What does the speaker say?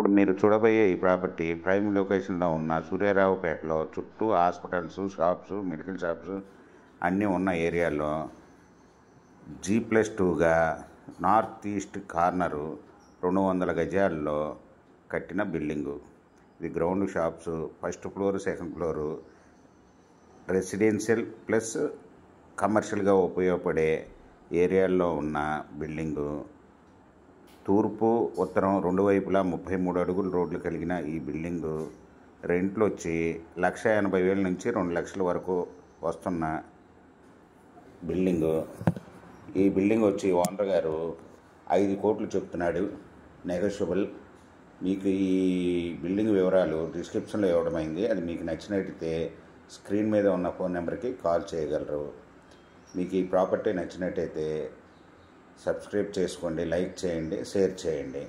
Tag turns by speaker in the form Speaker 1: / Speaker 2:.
Speaker 1: ఇప్పుడు మీరు చూడబోయే ఈ ప్రాపర్టీ ప్రైమ్ లొకేషన్లో ఉన్న సూర్యారావుపేటలో చుట్టూ హాస్పిటల్స్, షాప్స్, మెడికల్ షాప్స్ అన్నీ ఉన్న ఏరియాలో G+2గా నార్త్ ఈస్ట్ కార్నరు 200 గజాల్లో కట్టిన బిల్డింగు. ఇది ground shops, first floor, second floor, residential plus కమర్షియల్గా ఉపయోగపడే ఏరియాల్లో ఉన్న బిల్డింగు. తూర్పు, ఉత్తరం 2 వైపులా 33 అడుగుల రోడ్లు కలిగిన ఈ బిల్డింగు రెంట్లు వచ్చి 1,80,000 నుంచి 2 లక్షల వరకు వస్తున్న బిల్డింగు. ఈ బిల్డింగ్ వచ్చి ఓనర్ గారు 5 కోట్లు చెప్తున్నాడు, నెగోషియబుల్. మీకు ఈ బిల్డింగ్ వివరాలు డిస్క్రిప్షన్లో ఇవ్వడమైంది. అది మీకు నచ్చినట్టయితే స్క్రీన్ మీద ఉన్న ఫోన్ నెంబర్కి కాల్ చేయగలరు. మీకు ఈ ప్రాపర్టీ నచ్చినట్టయితే సబ్స్క్రైబ్ చేసుకోండి, లైక్ చేయండి, షేర్ చేయండి.